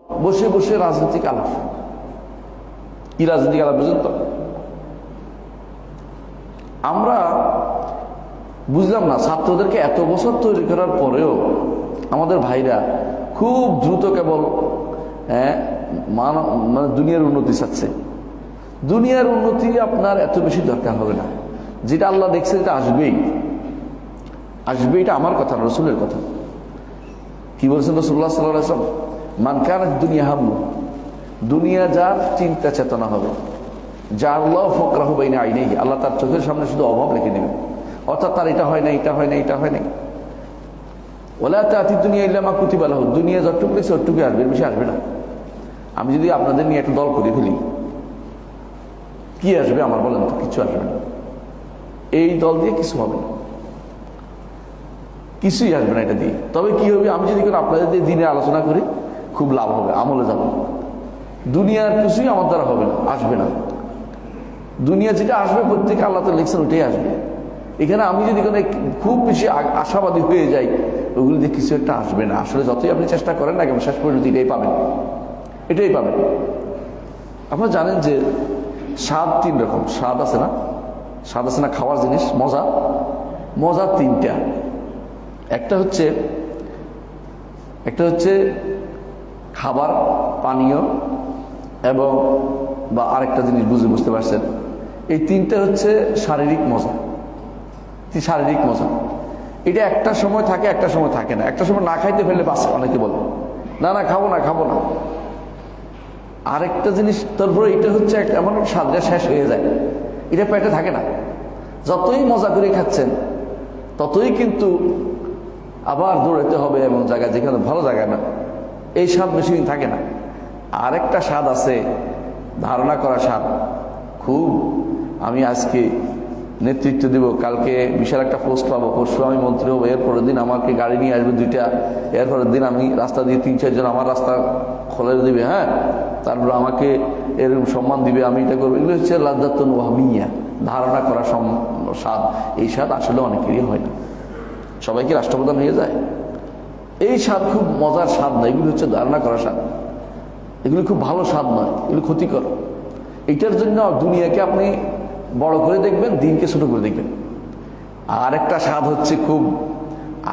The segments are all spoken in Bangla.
বসে বসে রাজনৈতিক আলাপ। কি রাজনৈতিক আলাপ বুঝুন তো? আমরা বুঝলাম না, ছাত্রদেরকে এত বছর তৈরি করার পরেও আমাদের ভাইরা খুব দ্রুত কেবল মানে দুনিয়ার উন্নতি চাচ্ছে। দুনিয়ার উন্নতি আপনার এত বেশি দরকার হবে না। যেটা আল্লাহ দেখছে এটা আসবেই আসবে, এটা আমার কথা না, রসুলের কথা। কি বলছেন রাসূলুল্লাহ সাল্লাল্লাহু আলাইহি ওয়াসাল্লাম? মান কানাত দুনিয়া হাম্মু, দুনিয়া যার চিন্তা চেতনা হবে, যার আল্লাহ ফাকরাহু বাইনা আইনাইহি, আল্লাহ তার চোখের সামনে শুধু অভাব রেখে দেবেন। অর্থাৎ তার এটা হয় না, এটা হয় না, এটা হয় না। ওয়ালা তাতি দুনিয়া ইল্লা মা কুতিবা লাহু, দুনিয়া যতটুকু আছে ততটুকুই আসবে, বেশি আসবে না। আমি যদি আপনাদের নিয়ে একটা দল করে ফেলি, কি আসবে আমার বলেন তো? কিছু আসবে না। এই দল দিয়ে কিছু হবে না, কিছুই আসবে না এটা দিয়ে। তবে কি হবে, আমি যদি আপনাদের দিয়ে দিনে আলোচনা করি, খুব লাভ হবে, আমলে যাব। দুনিয়ার কিছুই আমার দ্বারা হবে না, আসবে না। দুনিয়া যেটা আসবে প্রত্যেকে আল্লাহ তো লিখছেন ওটাই আসবে। এখানে আমি যদি খুব বেশি আশাবাদী হয়ে যাই, ওগুলো দিয়ে কিছু একটা আসবে না। আসলে যতই আপনি চেষ্টা করেন না কেন, শেষ পর্যন্ত এটাই পাবেন, এটাই পাবেন। আপনারা জানেন যে স্বাদ 3 রকম। স্বাদ আছে না? স্বাদ আছে না খাওয়ার জিনিস? মজা, মজা 3টা। একটা হচ্ছে খাবার, পানীয়, এবং বা আরেকটা জিনিস বুঝতে পারছেন? এই 3টা হচ্ছে শারীরিক মজা। শারীরিক মজা এটা একটা সময় থাকে, একটা সময় থাকে না। একটা সময় না খাইতে ফেললে বাস, অনেকে বলে না না খাবো না, খাবো না। আরেকটা জিনিস, তারপরে এটা হচ্ছে এমন একটা স্বাদটা শেষ হয়ে যায়, এটা পেটে থাকে না। যতই মজা করে খাচ্ছেন ততই কিন্তু আবার দৌড়াতে হবে এমন জায়গায় যেখানে ভালো জায়গা না, এই স্বাদ বেশি দিন থাকে না। আরেকটা স্বাদ আছে, ধারণা করা স্বাদ। খুব আমি আজকে নেতৃত্ব দেব, কালকে বিশাল একটা পোস্ট পাবো, পরশু আমি মন্ত্রী হবো, এরপরের দিন আমাকে গাড়ি নিয়ে আসবে 2টা, এরপরের দিন আমি রাস্তা দিয়ে 3-4 জন আমার রাস্তা খোলে দিবে, হ্যাঁ, তারপর আমাকে এরকম সম্মান দিবে, আমি এটা করবো। এগুলো হচ্ছে লাজ্জাতুন ওয়াহমিয়া, ধারণা করা স্বাদ। এই স্বাদ আসলে অনেকেরই হয় না, সবাই কি রাষ্ট্রপ্রধান হয়ে যায়? এই স্বাদ খুব মজার স্বাদ নয়, এগুলো হচ্ছে ধারণা করা স্বাদ। এগুলো খুব ভালো স্বাদ নয়, এগুলো ক্ষতিকর। এইটার জন্য দুনিয়াকে আপনি বড় করে দেখবেন, দিনকে ছোট করে দেখবেন। আর একটা স্বাদ হচ্ছে খুব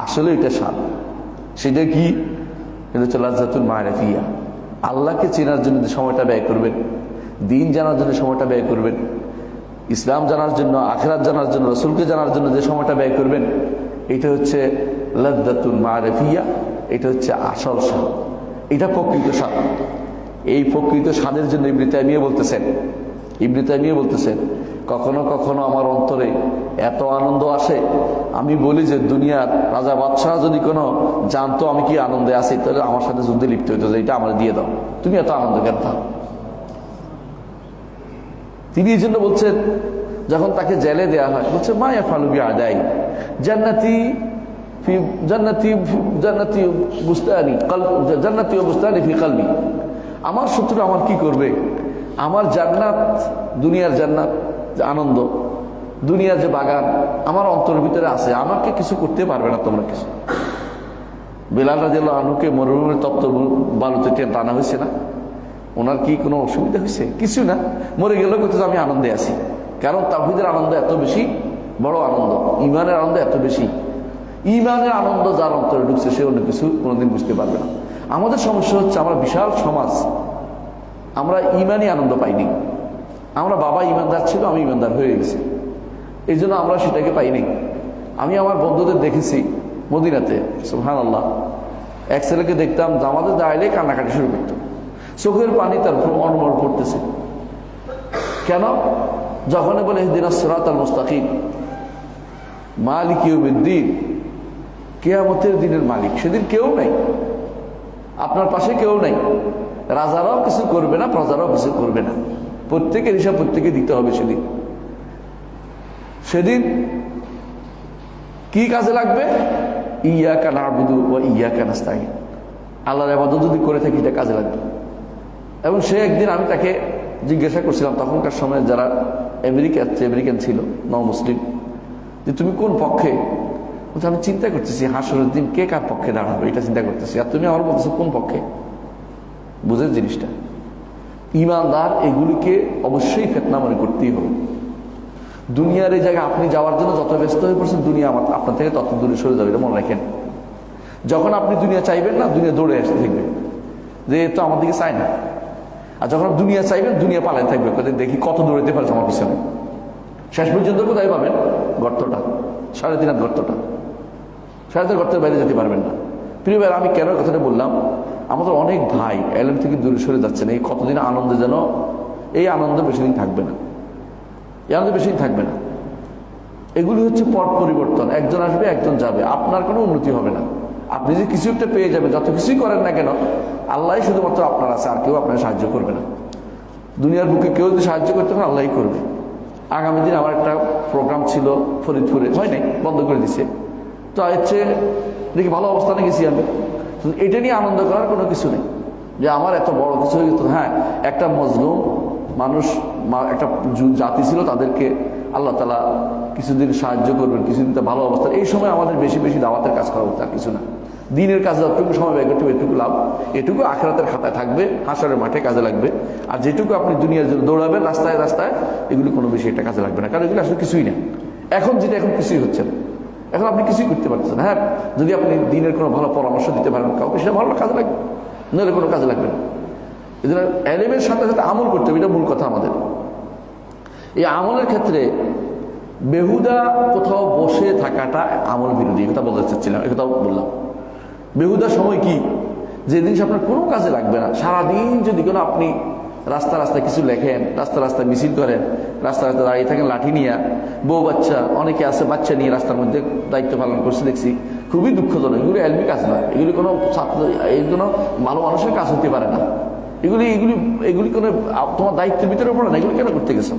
আসলে এটা স্বাদ, সেটা কি? এটা হচ্ছে লাজ্জাতুল মারিফিয়া। আল্লাহকে চেনার জন্য যে সময়টা ব্যয় করবেন, দিন জানার জন্য সময়টা ব্যয় করবেন, ইসলাম জানার জন্য, আখিরাত জানার জন্য, রাসূলকে জানার জন্য যে সময়টা ব্যয় করবেন, এটা হচ্ছে লাজ্জাতুল মারিফিয়া। এটা হচ্ছে আসল স্বাদ, এটা প্রকৃত স্বাদ। এই প্রকৃত স্বাদের জন্য ইবনে তাইমিয়া বলতেছেন কখনো কখনো আমার অন্তরে এত আনন্দ আসে, আমি বলি যে দুনিয়ার রাজা বাদশাহ যদি কোনো জানতো আমি কি আনন্দে আছি, তাহলে আমার সাথে যুদ্ধে লিপ্ত হইতো, যে এটা আমার দিয়ে দাও, তুমি এত আনন্দ কেন থাকো। তিনি এই জন্য বলছেন, যখন তাকে জেলে দেয়া হয়, বলছে মা ইয়াফালু বিআদাই জান্নাতি ফি জান্নাতি জান্নাতি বুস্তানি জান্নাতি ওয়া বুস্তানি ফি কলবি, আমার শত্রু আমার কি করবে? আমার জান্নাত, দুনিয়ার জান্নাত, আনন্দ, দুনিয়ার যে বাগান আমার অন্তরের ভিতরে আছে, আমাকে কিছু করতে পারবে না তোমরা কিছু। বেলাল রাদিয়াল্লাহু আনহুকে মরুভূমির তপ্ত বালুতে টানা হয়েছে না? ওনার কি কোনো অসুবিধা হয়েছে? কিছু না, মরে গেলেও কিন্তু আমি আনন্দে আছি। কারণ তাওহীদের আনন্দ এত বেশি বড় আনন্দ, ঈমানের আনন্দ এত বেশি। ঈমানের আনন্দ যার অন্তরে ঢুকছে সে অন্য কিছু কোনোদিন বুঝতে পারবে না। আমাদের সমস্যা হচ্ছে, আমরা বিশাল সমাজ, আমরা ঈমানি আনন্দ পাইনি। আমরা বাবা ঈমানদার ছিল, আমি ঈমানদার হয়ে গেছি, এই জন্য আমরা সেটাকে পাইনি। আমি আমার বন্ধুদের দেখেছি মদিনাতে, সুবহানাল্লাহ, এক ছেলেকে দেখতাম জামাতে দাঁড়াইলে কান্নাকাটি শুরু করত, চোখের পানি তার অনমর পড়তেছে। কেন? যখন বলে ইহদিনাস সিরাতাল মুস্তাকিম, মালিক ইয়াউমিদ্দিন, কিয়ামতের দিনের মালিক, সেদিন কেউ নাই, আপনার পাশে কেউ নাই, রাজারাও কিছু করবে না, প্রজারাও কিছু করবে না, প্রত্যেকের হিসাব প্রত্যেকে দিতে হবে। সেদিন কি কাজে লাগবে? ইয়াকা না'বুদু ওয়া ইয়াকা নাস্তাঈন, আল্লাহর ইবাদত যদি করে থাকি এটা কাজে লাগবে। এবং সে একদিন, আমি তাকে জিজ্ঞাসা করছিলাম, তখনকার সময় যারা আমেরিকান ছিল, নও মুসলিম, যে তুমি কোন পক্ষে? বলছে আমি চিন্তা করতেছি হাসরের দিন কে কার পক্ষে দাঁড়াবে, এটা চিন্তা করতেছি। আর তুমি আমার বলতেছো কোন পক্ষে? বুঝেন জিনিসটা? ইমানদার এগুলিকে অবশ্যই ফিতনা মনে করতেই হবে। দুনিয়ার এই জায়গায় আপনি যাওয়ার জন্য যত ব্যস্ত হয়ে পড়ছেন, দুনিয়া আপনার থেকে তত দূরে সরে যাবে, এটা মনে রাখেন। যখন আপনি দুনিয়া চাইবেন না, দুনিয়া দৌড়ে আসতে থাকবে যে তো আমার দিকে চায় না। আর যখন দুনিয়া চাইবেন, দুনিয়া পালায় থাকবে, দেখি কত দৌড়াতে পারছে আমার পিছনে। শেষ পর্যন্ত কোথায় পাবেন? গর্তটা, 3.5 হাত গর্তটা, 3.5 গর্তের বাইরে যেতে পারবেন না। প্রিয় ভাই, আমি কেন কথাটা বললাম, আমাদের অনেক ভাই এলএম থেকে দূরে সরে যাচ্ছেন। এই কতদিন আনন্দে যেন, এই আনন্দ বেশি দিন থাকবে না, এই আনন্দ বেশি দিন থাকবে না। এগুলি হচ্ছে পট পরিবর্তন, একজন আসবে একজন যাবে, আপনার কোনো উন্নতি হবে না। আপনি যে কিছু একটা পেয়ে যাবেন, যত কিছুই করেন না কেন, আল্লাহ শুধুমাত্র আপনার আছে, আর কেউ আপনার সাহায্য করবে না। দুনিয়ার বুকে কেউ যদি সাহায্য করতে পারে, আল্লাহই করবে। আগামী দিন আমার একটা প্রোগ্রাম ছিল ফরিদপুরে, হয় নাই, বন্ধ করে দিছে। তো হচ্ছে দেখি ভালো অবস্থানে গেছি আমি, এটা নিয়ে আনন্দ করার কোনো কিছু নেই যে আমার এত বড় কিছু হয়ে যেত। হ্যাঁ, একটা মজলুম মানুষ, একটা জাতি ছিল, তাদেরকে আল্লাহ তাআলা কিছুদিন সাহায্য করবেন, কিছুদিন তা ভালো অবস্থা। এই সময় আমাদের বেশি বেশি দাওয়াতের কাজ করা হতো, আর কিছু না। দিনের কাজে যতটুকু সময় ব্যয় করতে হবে, এটুকু লাভ, এটুকু আখিরাতের খাতায় থাকবে, হাসরের মাঠে কাজে লাগবে। আর যেটুকু আপনি দুনিয়ার জন্য দৌড়াবেন রাস্তায় রাস্তায়, এগুলি কোনো বেশি একটা কাজে লাগবে না, কারণ এগুলি আসলে কিছুই না। এখন যেটা, এখন কিছুই হচ্ছে না, এখন আপনি কিছুই করতে পারছেন। হ্যাঁ, যদি আপনি দিনের কোনো ভালো পরামর্শ দিতে পারেন কাউকে, সেটা ভালো কাজে লাগবে, নাহলে কোনো কাজে লাগবে না। এই জন্য এলেমের সাথে সাথে আমল করতে হবে, এটা মূল কথা আমাদের। এই আমলের ক্ষেত্রে বেহুদা কোথাও বসে থাকাটা আমল বিরোধী, কথা বলতে চাচ্ছিলাম, একথা বললাম। বেহুদা সময় কি? যে জিনিস আপনার কোনো কাজে লাগবে না। সারাদিন যদি কোনো আপনি রাস্তা রাস্তায় কিছু লেখেন, রাস্তা রাস্তায় মিছিল করেন, রাস্তা রাস্তায় দাঁড়িয়ে থাকেন লাঠি নিয়ে, বউ বাচ্চা, অনেকে আছে বাচ্চা নিয়ে রাস্তার মধ্যে দায়িত্ব পালন করছে দেখছি, খুবই দুঃখজনক। এগুলি এলমি কাজ নয়, এগুলি কোনো ছাত্র, কোনো ভালো মানুষের কাজ হতে পারে না। এগুলি এগুলি এগুলি কোনো তোমার দায়িত্বের ভিতরে পড়ে না। এগুলি কেন করতে গেছো?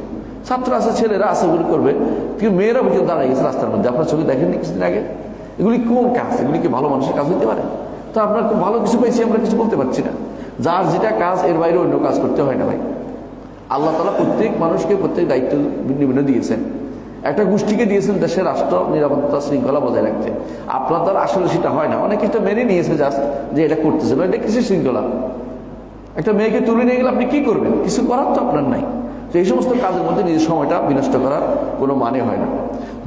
ছাত্র আছে, ছেলেরা আছে, এগুলি করবে, কিন্তু মেয়েরা পর্যন্ত দাঁড়িয়ে গেছে রাস্তার মধ্যে, আপনার চোখে দেখেননি কিছুদিন আগে? এগুলি কোন কাজ? এগুলি কি ভালো মানুষের কাজ হতে পারে? তো আপনার খুব ভালো কিছু পাইছি, আমরা কিছু বলতে পারছি না। যার যেটা কাজ, এর বাইরে অন্য কাজ করতে হয় না ভাই। আল্লাহ তাআলা প্রত্যেক মানুষকে প্রত্যেক দায়িত্ব ভিন্ন ভিন্ন দিয়েছেন। একটা গোষ্ঠীকে দিয়েছেন দেশের রাষ্ট্র নিরাপত্তা শৃঙ্খলা বজায় রাখতে। আপনার দ্বারা আসলে সেটা হয় না, অনেকে এটা মেনে নিয়েছে জাস্ট যে এটা করতেছে, এটা কিসের শৃঙ্খলা? একটা মেয়েকে তুলে নিয়ে গেলে আপনি কি করবেন? কিছু করার তো আপনার নাই। তো এই সমস্ত কাজের মধ্যে নিজের সময়টা বিনষ্ট করার কোনো মানে হয় না।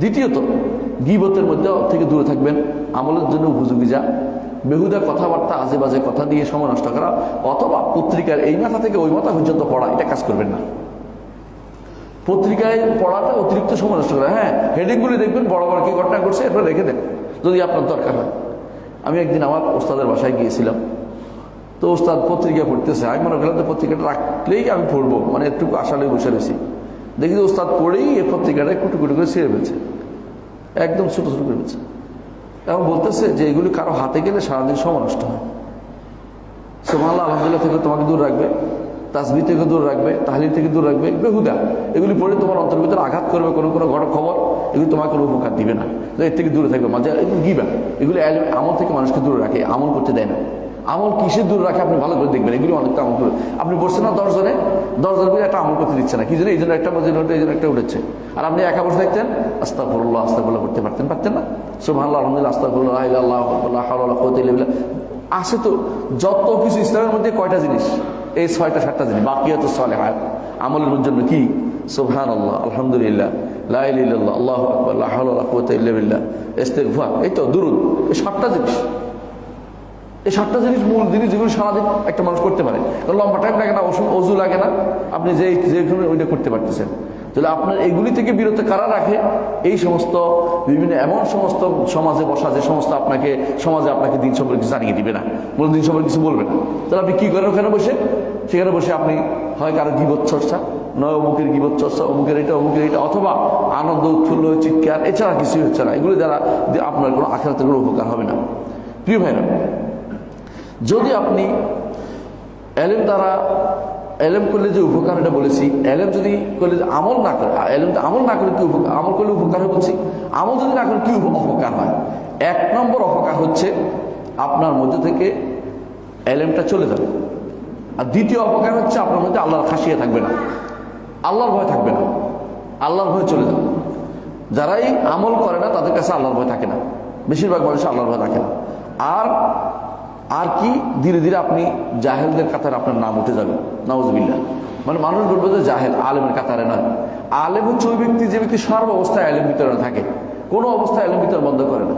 দ্বিতীয়ত, গীবতের মধ্যে থেকে দূরে থাকবেন, আমলের জন্য উপযোগী যা। বেহুদা কথাবার্তা, আজে বাজে কথা দিয়ে সময় নষ্ট করা, অথবা পত্রিকার এই মাথা থেকে ওই মাথা পর্যন্ত পড়া, এটা কাজ করবেন না। পত্রিকায় পড়াটা অতিরিক্ত সময় নষ্ট করা। হ্যাঁ, হেডিংগুলি দেখবেন, বড় বড় কি ঘটনা করছে, এরপর রেখে দেন যদি আপনার দরকার হয়। আমি একদিন আমার ওস্তাদের বাসায় গিয়েছিলাম, তো ওস্তাদ পত্রিকা পড়তেছে, আমি মনে করলাম যে পত্রিকাটা রাখলেই আমি পড়বো, মানে একটু আশালে বসে রয়েছি। দেখি যে ওস্তাদ পড়েই এই পত্রিকাটা কুটু কুটু করে ছিঁড়ে ফেলছে, একদম ছোট ছোট করে ফেলছে। এবং বলতেছে যে এগুলি কারো হাতে গেলে সারাদিন সময় নষ্ট হয়। সুবহানাল্লাহ, আলহামদুলিল্লাহ থেকে তোমাকে দূর রাখবে, তাসবিহ থেকে দূর রাখবে, তাহলিল থেকে দূর রাখবে। বেহুদা এগুলি পড়ে তোমার অন্তর ভিতরে আঘাত করবে, কোনো কোনো ঘটনা খবর, এগুলি তোমার কোনো উপকার দিবে না। তো এর থেকে দূরে থাকবে। মাঝে এগুলো গিবা, এগুলি আমল থেকে মানুষকে দূরে রাখে, আমল করতে দেয় না। আমল কিসের দূরে রাখে আপনি ভালো করে দেখবেন। এগুলি অনেকটা আমল করে, আপনি বসছেন না 10 জনে, 10 জন মিলে একটা আমল করতে দিচ্ছে না, কি জন্য? এই জন্য একটা মসজিদ, এই জন্য একটা উঠেছে। আর আপনি একা বসে থাকতেন, আস্তাগফিরুল্লাহ আস্তাগফিরুল্লাহ করতে পারতেন না? সুবহানাল্লাহ, আলহামদুলিল্লাহ, আস্তাগফিরুল্লাহ, লা ইলাহা ইল্লাল্লাহ, লা হাওলা ওয়ালা কুওয়াতা ইল্লা বিল্লাহ। আসে তো যত কিছু ইসলামের মধ্যে কয়টা জিনিস? এই 6টা 7টা জিনিস। বাকিয়াতুস সালিহাত, আমলের জন্য কি? সুবহানাল্লাহ, আলহামদুলিল্লাহ, লা ইলাহা ইল্লাল্লাহ, আল্লাহু আকবার, লা হাওলা ওয়ালা কুওয়াতা ইল্লা বিল্লাহ, ইস্তিগফার, এই তো দুরূদ। এই 7টা জিনিস, এই 7টা জিনিস মূল জিনিস, যেগুলো সারাদিন একটা মানুষ করতে পারে। লম্বা টাইম লাগে না, অজু লাগে না, আপনি যেখানে ওইটা করতে পারতেছেন। তাহলে আপনার এগুলি থেকে বিরত কারা রাখে? এই সমস্ত বিভিন্ন এমন সমস্ত সমাজে বসা, যে সমস্ত আপনাকে সমাজে আপনাকে দিন সম্পর্কে জানিয়ে দিবে না, কোনো দিন সম্পর্কে কিছু বলবে না। তাহলে আপনি কি করেন ওখানে বসে? সেখানে বসে আপনি হয় কারো গীবত চর্চা, নয় অমুকের গীবত চর্চা, অমুকের এটা, অথবা আনন্দ উৎফুল্ল চিৎকার, এছাড়া কিছুই হচ্ছে না। এগুলি দ্বারা আপনার কোনো আখিরাতের কোনো উপকার হবে না। প্রিয় ভাইরা, যদি আপনি এলেম দ্বারা, এলেম করলে যে উপকার, এটা বলেছি, এলেম যদি করলে আমল না করে, এলেম আমল না করে কি উপকার? আমল করলে উপকার হয় বলছি, আমল যদি না করে কি অপকার হয়? 1 নম্বর অপকার হচ্ছে আপনার মধ্যে থেকে এলেমটা চলে যাবে। আর দ্বিতীয় অপকার হচ্ছে আপনার মধ্যে আল্লাহর খাসিয়া থাকবে না, আল্লাহর ভয় থাকবে না, আল্লাহর ভয় চলে যাবে। যারাই আমল করে না তাদের কাছে আল্লাহর ভয় থাকে না, বেশিরভাগ মানুষ আল্লাহর ভয় থাকে না। আর আর কি ধীরে ধীরে আপনি জাহেলদের কাতারে আপনার নাম উঠে যাবে, নাউজুবিল্লাহ। মানে মানুষ বলবে যে জাহেল, আলেমের কাতারে নয়। আলেম হচ্ছে ওই ব্যক্তি যে ব্যক্তি সর্ব অবস্থায় আলেম বিতরণে থাকে, কোনো অবস্থায় আলেম বিতরণ বন্ধ করে না।